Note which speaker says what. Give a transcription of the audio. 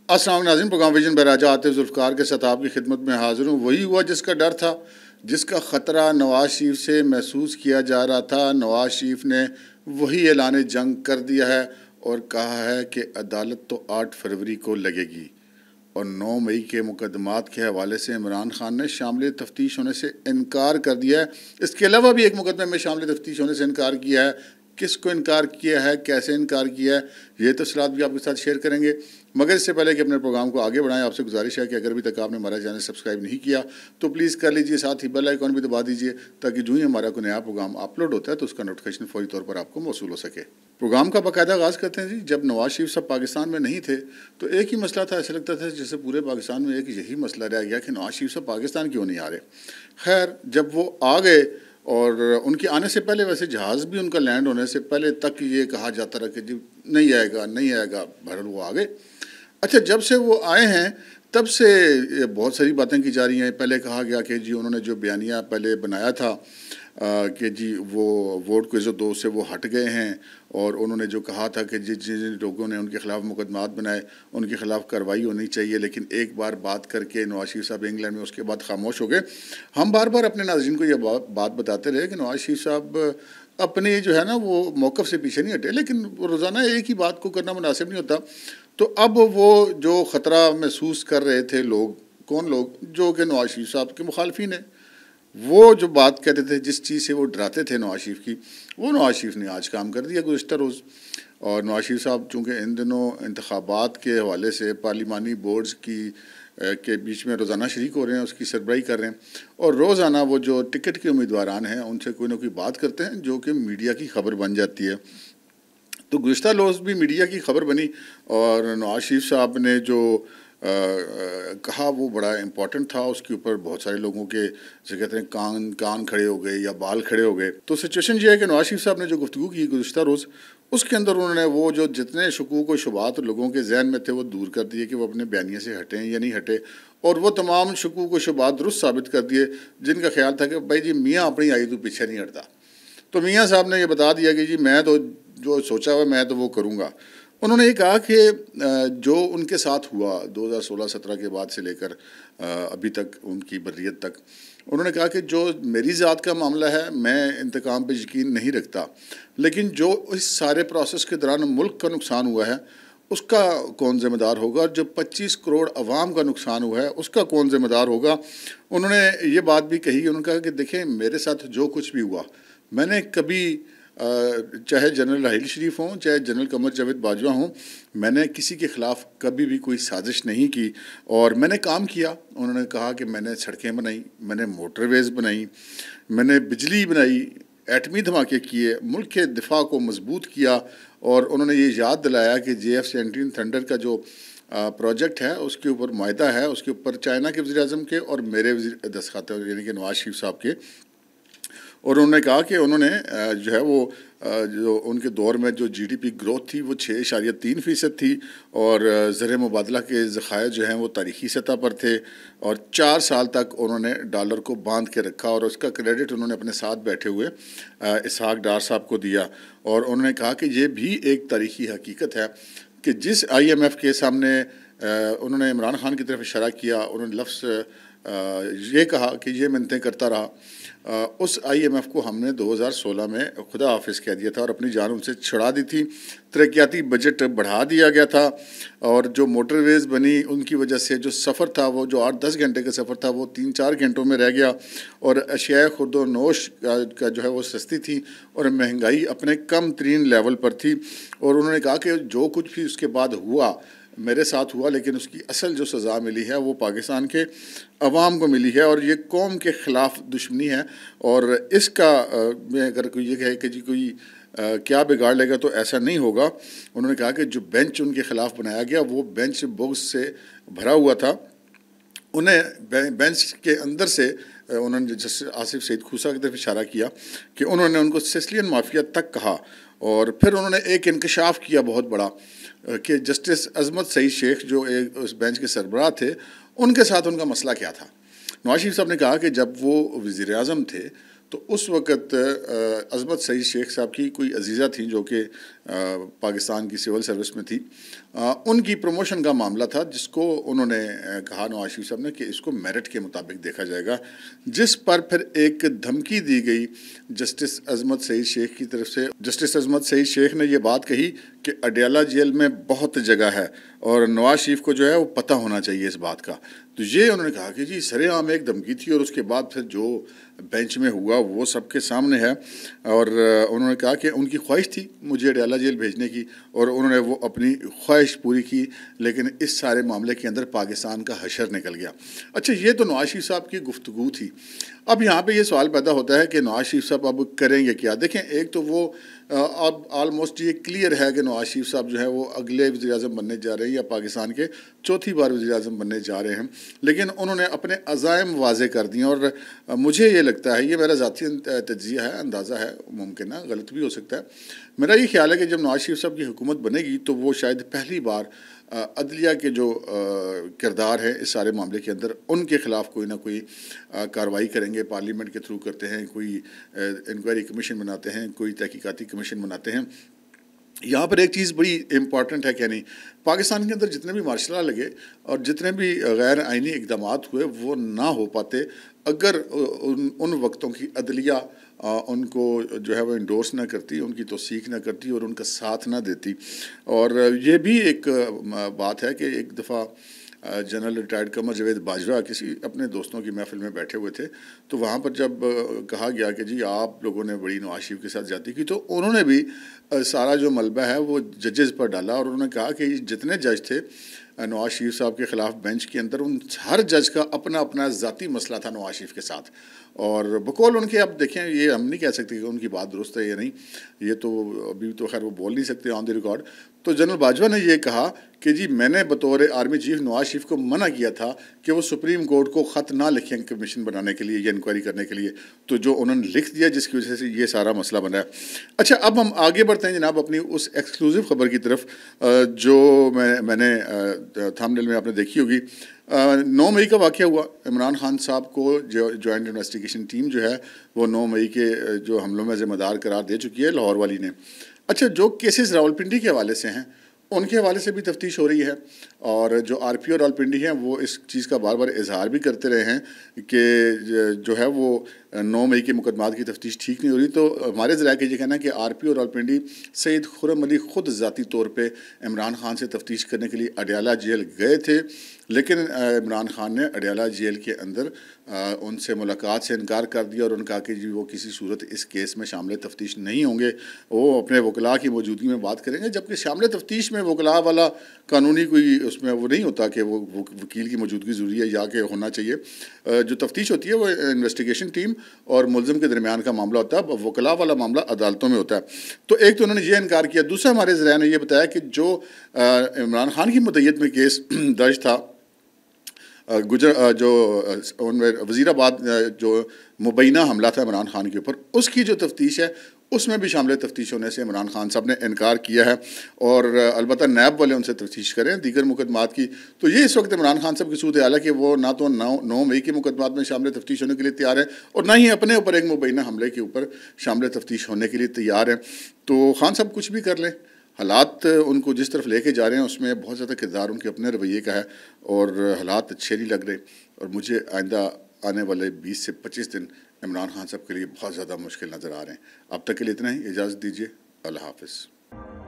Speaker 1: السلام ناظرین، programme vision براجہ آتے ذوالفقار کے ساتھ آپ کی خدمت میں حاضر ہوں۔ وہی ہوا جس کا ڈر تھا، جس کا خطرہ نواز شریف سے محسوس کیا جا رہا تھا۔ نواز شریف نے وہی اعلان جنگ کر دیا ہے اور کہا ہے کہ عدالت تو 8 فروری کو لگے گی، اور 9 مئی کے مقدمات کے حوالے سے عمران خان نے شامل تفتیش ہونے سے انکار کر دیا ہے۔ اس کے علاوہ بھی ایک مقدمے میں شامل تفتیش ہونے سے انکار کیا ہے۔ کس کو انکار کیا ہے، کیسے انکار کیا ہے، یہ تفصیلات بھی آپ کے ساتھ شیئر کریں گے۔ مگر اس سے پہلے کہ اپنے پروگرام کو آگے بڑھائیں، آپ سے گزارش ہے کہ اگر ابھی تک آپ نے ہمارا چینل سبسکرائب نہیں کیا تو پلیز کر لیجئے، ساتھ ہی بیل آئیکن بھی دبا دیجئے تاکہ جو ہی ہمارا کوئی نیا پروگرام اپلوڈ ہوتا ہے تو اس کا نوٹیفیکیشن فوری طور پر آپ کو موصول ہو سکے۔ پروگرام کا باقاعدہ آغاز کرتے ہیں۔ جب نواز شریف صاحب پاکستان میں نہیں تھے تو ایک ہی مسئلہ تھا، ایسا لگتا تھا جیسے پورے پاکستان میں ایک یہی مسئلہ رہ گیا کہ نواز شریف صاحب پاکستان کیوں نہیں آ رہے۔ خیر، جب وہ آ گئے اور ان کے آنے سے پہلے ویسے جہاز بھی ان کا لینڈ ہونے سے پہلے تک یہ کہا جاتا رہا کہ جی نہیں آئے گا نہیں آئے گا، بہرحال وہ آ گئے۔ اچھا، جب سے وہ آئے ہیں تب سے بہت ساری باتیں کی جا رہی ہیں۔ پہلے کہا گیا کہ جی انہوں نے جو بیانیہ پہلے بنایا تھا کہ جی وہ ووٹ کو عزت دو سے وہ ہٹ گئے ہیں، اور انہوں نے جو کہا تھا کہ جن لوگوں نے ان کے خلاف مقدمات بنائے ان کے خلاف کارروائی ہونی چاہیے، لیکن ایک بار بات کر کے نواز شریف صاحب انگلینڈ میں اس کے بعد خاموش ہو گئے۔ ہم بار بار اپنے ناظرین کو یہ بات بتاتے رہے کہ نواز شریف صاحب اپنی جو ہے نا وہ موقف سے پیچھے نہیں ہٹے، لیکن روزانہ ایک ہی بات کو کرنا مناسب نہیں ہوتا۔ تو اب وہ جو خطرہ محسوس کر رہے تھے لوگ، کون لوگ؟ جو کہ نواز شریف صاحب کے مخالفین ہیں، وہ جو بات کہتے تھے، جس چیز سے وہ ڈراتے تھے نواز شریف کی، وہ نواز شریف نے آج کام کر دیا گزشتہ روز۔ اور نواز شریف صاحب چونکہ ان دنوں انتخابات کے حوالے سے پارلیمانی بورڈز کے بیچ میں روزانہ شریک ہو رہے ہیں، اس کی سربراہی کر رہے ہیں، اور روزانہ وہ جو ٹکٹ کے امیدواران ہیں ان سے کوئی نہ کوئی بات کرتے ہیں جو کہ میڈیا کی خبر بن جاتی ہے۔ تو گزشتہ روز بھی میڈیا کی خبر بنی، اور نواز شریف صاحب نے جو کہا وہ بڑا امپورٹنٹ تھا، اس کے اوپر بہت سارے لوگوں کے جیسے کہتے ہیں کان کھڑے ہو گئے یا بال کھڑے ہو گئے۔ تو سچویشن یہ ہے کہ نواز شریف صاحب نے جو گفتگو کی گزشتہ روز، اس کے اندر انہوں نے وہ جو جتنے شکوک و شبہات لوگوں کے ذہن میں تھے وہ دور کر دیے کہ وہ اپنے بیانیے سے ہٹیں یا نہیں ہٹے، اور وہ تمام شکوک و شبہات درست ثابت کر دیے جن کا خیال تھا کہ بھائی جی میاں اپنی آئی تو پیچھے نہیں ہٹتا۔ تو میاں صاحب نے یہ بتا دیا کہ جی میں تو جو سوچا ہوا میں تو وہ کروں گا۔ انہوں نے یہ کہا کہ جو ان کے ساتھ ہوا 2016-17 کے بعد سے لے کر ابھی تک ان کی بریت تک، انہوں نے کہا کہ جو میری ذات کا معاملہ ہے میں انتقام پہ یقین نہیں رکھتا، لیکن جو اس سارے پروسیس کے دوران ملک کا نقصان ہوا ہے اس کا کون ذمہ دار ہوگا، اور جو 25 کروڑ عوام کا نقصان ہوا ہے اس کا کون ذمہ دار ہوگا۔ انہوں نے یہ بات بھی کہی، انہوں نے کہا کہ دیکھیں میرے ساتھ جو کچھ بھی ہوا، میں نے کبھی چاہے جنرل راحیل شریف ہوں چاہے جنرل قمر جاوید باجوہ ہوں، میں نے کسی کے خلاف کبھی بھی کوئی سازش نہیں کی، اور میں نے کام کیا۔ انہوں نے کہا کہ میں نے سڑکیں بنائی، میں نے موٹر ویز بنائی، میں نے بجلی بنائی، ایٹمی دھماکے کیے، ملک کے دفاع کو مضبوط کیا، اور انہوں نے یہ یاد دلایا کہ JF-17 تھنڈر کا جو پروجیکٹ ہے اس کے اوپر معاہدہ ہے، اس کے اوپر چائنا کے وزیر اعظم کے اور میرے دستخط یعنی کہ نواز شریف صاحب کے۔ اور انہوں نے کہا کہ انہوں نے جو ہے وہ جو ان کے دور میں جو GDP گروتھ تھی وہ 6.3% تھی، اور زر مبادلہ کے ذخائر جو ہیں وہ تاریخی سطح پر تھے، اور 4 سال تک انہوں نے ڈالر کو باندھ کے رکھا، اور اس کا کریڈٹ انہوں نے اپنے ساتھ بیٹھے ہوئے اسحاق ڈار صاحب کو دیا۔ اور انہوں نے کہا کہ یہ بھی ایک تاریخی حقیقت ہے کہ جس IMF کے سامنے انہوں نے عمران خان کی طرف اشارہ کیا، انہوں نے لفظ یہ کہا کہ یہ منتیں کرتا رہا، اس IMF کو ہم نے 2016 میں خدا حافظ کہہ دیا تھا اور اپنی جان ان سے چھڑا دی تھی۔ ترقیاتی بجٹ بڑھا دیا گیا تھا، اور جو موٹر ویز بنی ان کی وجہ سے جو سفر تھا وہ جو 8-10 گھنٹے کا سفر تھا وہ 3-4 گھنٹوں میں رہ گیا، اور اشیاء خرد و نوش کا جو ہے وہ سستی تھی، اور مہنگائی اپنے کم ترین لیول پر تھی۔ اور انہوں نے کہا کہ جو کچھ بھی اس کے بعد ہوا میرے ساتھ ہوا، لیکن اس کی اصل جو سزا ملی ہے وہ پاکستان کے عوام کو ملی ہے، اور یہ قوم کے خلاف دشمنی ہے، اور اس کا میں اگر کوئی یہ کہے کہ جی کوئی کیا بگاڑ لے گا تو ایسا نہیں ہوگا۔ انہوں نے کہا کہ جو بینچ ان کے خلاف بنایا گیا وہ بینچ بغض سے بھرا ہوا تھا، انہیں بینچ کے اندر سے انہوں نے جسٹس آصف سعید کھوسا کی طرف اشارہ کیا کہ انہوں نے ان کو سیسلین مافیا تک کہا، اور پھر انہوں نے ایک انکشاف کیا بہت بڑا کہ جسٹس عظمت سعید شیخ جو اس بینچ کے سربراہ تھے ان کے ساتھ ان کا مسئلہ کیا تھا۔ نواز شریف صاحب نے کہا کہ جب وہ وزیر اعظم تھے تو اس وقت عظمت سعید شیخ صاحب کی کوئی عزیزہ تھیں جو کہ پاکستان کی سول سروس میں تھی، ان کی پروموشن کا معاملہ تھا، جس کو انہوں نے کہا نواز شریف صاحب نے کہ اس کو میرٹ کے مطابق دیکھا جائے گا، جس پر پھر ایک دھمکی دی گئی جسٹس عظمت سعید شیخ کی طرف سے۔ جسٹس عظمت سعید شیخ نے یہ بات کہی کہ اڈیالہ جیل میں بہت جگہ ہے اور نواز شریف کو جو ہے وہ پتہ ہونا چاہیے اس بات کا۔ تو یہ انہوں نے کہا کہ جی سرے عام ایک دھمکی تھی، اور اس کے بعد پھر جو بینچ میں ہوا وہ سب کے سامنے ہے، اور انہوں نے کہا کہ ان کی خواہش تھی مجھے اڈیالہ جیل بھیجنے کی، اور انہوں نے وہ اپنی خواہش پوری کی، لیکن اس سارے معاملے کے اندر پاکستان کا حشر نکل گیا۔ اچھا، یہ تو نواز شریف صاحب کی گفتگو تھی۔ اب یہاں پہ یہ سوال پیدا ہوتا ہے کہ نواز شریف صاحب اب کریں گے کیا؟ دیکھیں، ایک تو وہ اب آلموسٹ یہ کلیئر ہے کہ نواز شریف صاحب جو ہے وہ اگلے وزیر اعظم بننے جا رہے ہیں، یا پاکستان کے چوتھی بار وزیر اعظم بننے جا رہے ہیں، لیکن انہوں نے اپنے عزائم واضح کر دیے، اور مجھے یہ لگتا ہے، یہ میرا ذاتی تجزیہ ہے، اندازہ ہے، ممکن ہے غلط بھی ہو سکتا ہے، میرا یہ خیال ہے کہ جب نواز شریف صاحب کی حکومت بنے گی تو وہ شاید پہلی بار عدلیہ کے جو کردار ہے اس سارے معاملے کے اندر، ان کے خلاف کوئی نہ کوئی کارروائی کریں گے، پارلیمنٹ کے تھرو کرتے ہیں، کوئی انکوائری کمیشن بناتے ہیں، کوئی تحقیقاتی کمیشن بناتے ہیں۔ یہاں پر ایک چیز بڑی امپورٹنٹ ہے کہ نہیں، پاکستان کے اندر جتنے بھی مارشل لا لگے اور جتنے بھی غیر آئینی اقدامات ہوئے وہ نہ ہو پاتے اگر ان وقتوں کی عدلیہ ان کو جو ہے وہ انڈورس نہ کرتی، ان کی توثیق نہ کرتی اور ان کا ساتھ نہ دیتی۔ اور یہ بھی ایک بات ہے کہ ایک دفعہ جنرل ریٹائرڈ قمر جاوید باجوہ کسی اپنے دوستوں کی محفل میں بیٹھے ہوئے تھے، تو وہاں پر جب کہا گیا کہ جی آپ لوگوں نے بڑی نواز شریف کے ساتھ زیادتی کی، تو انہوں نے بھی سارا جو ملبہ ہے وہ ججز پر ڈالا، اور انہوں نے کہا کہ جتنے جج تھے نواز شریف صاحب کے خلاف بینچ کے اندر، ان ہر جج کا اپنا اپنا ذاتی مسئلہ تھا نواز شریف کے ساتھ، اور بقول ان کے، اب دیکھیں یہ ہم نہیں کہہ سکتے کہ ان کی بات درست ہے یا نہیں، یہ تو ابھی تو خیر وہ بول نہیں سکتے آن دی ریکارڈ۔ تو جنرل باجوہ نے یہ کہا کہ جی میں نے بطور آرمی چیف نواز شریف کو منع کیا تھا کہ وہ سپریم کورٹ کو خط نہ لکھیں کمیشن بنانے کے لیے یا انکوائری کرنے کے لیے، تو جو انہوں نے لکھ دیا جس کی وجہ سے یہ سارا مسئلہ بنا ہے۔ اچھا، اب ہم آگے بڑھتے ہیں جناب اپنی اس ایکسکلوزیو خبر کی طرف جو میں نے تھمبنیل میں آپ نے دیکھی ہوگی۔ 9 مئی کا واقعہ ہوا، عمران خان صاحب کو جو جوائنٹ انویسٹیگیشن ٹیم جو ہے وہ 9 مئی کے جو حملوں میں ذمہ دار قرار دے چکی ہے لاہور والی نے۔ اچھا، جو کیسز راولپنڈی کے حوالے سے ہیں ان کے حوالے سے بھی تفتیش ہو رہی ہے، اور جو آر پی او راولپنڈی ہیں وہ اس چیز کا بار بار اظہار بھی کرتے رہے ہیں کہ جو ہے وہ 9 مئی کے مقدمات کی تفتیش ٹھیک نہیں ہو رہی۔ تو ہمارے ذرائع کا یہ کہنا ہے کہ آر پی او راولپنڈی سید خرم علی خود ذاتی طور پہ عمران خان سے تفتیش کرنے کے لیے اڈیالہ جیل گئے تھے، لیکن عمران خان نے اڈیالہ جیل کے اندر ان سے ملاقات سے انکار کر دیا، اور ان کہا کہ جی وہ کسی صورت اس کیس میں شامل تفتیش نہیں ہوں گے، وہ اپنے وکلاء کی موجودگی میں بات کریں گے، جبکہ شامل تفتیش میں وکلاء والا قانونی کوئی اس میں وہ نہیں ہوتا کہ وہ وکیل کی موجودگی ضروری ہے یا کہ ہونا چاہیے۔ جو تفتیش ہوتی ہے وہ انویسٹیگیشن ٹیم اور ملزم کے درمیان کا معاملہ ہوتا ہے، وکلاء والا معاملہ عدالتوں میں ہوتا ہے۔ تو ایک تو انہوں نے یہ انکار کیا، دوسرا ہمارے ذرائع نے یہ بتایا کہ جو عمران خان کی مدعیت میں کیس درج تھا جو وزیر آباد جو مبینہ حملہ تھا عمران خان کے اوپر، اس کی جو تفتیش ہے اس میں بھی شامل تفتیش ہونے سے عمران خان صاحب نے انکار کیا ہے، اور البتہ نیب والے ان سے تفتیش کریں دیگر مقدمات کی۔ تو یہ اس وقت عمران خان صاحب کی صورت حال ہے کہ وہ نہ تو 9 مئی کے مقدمات میں شامل تفتیش ہونے کے لیے تیار ہیں، اور نہ ہی اپنے اوپر ایک مبینہ حملے کے اوپر شامل تفتیش ہونے کے لیے تیار ہیں۔ تو خان صاحب کچھ بھی کر لیں، حالات ان کو جس طرف لے کے جا رہے ہیں اس میں بہت زیادہ کردار ان کے اپنے رویے کا ہے، اور حالات اچھے نہیں لگ رہے، اور مجھے آئندہ آنے والے 20 سے 25 دن عمران خان صاحب کے لیے بہت زیادہ مشکل نظر آ رہے ہیں۔ اب تک کے لیے اتنا ہی، اجازت دیجیے، اللہ حافظ۔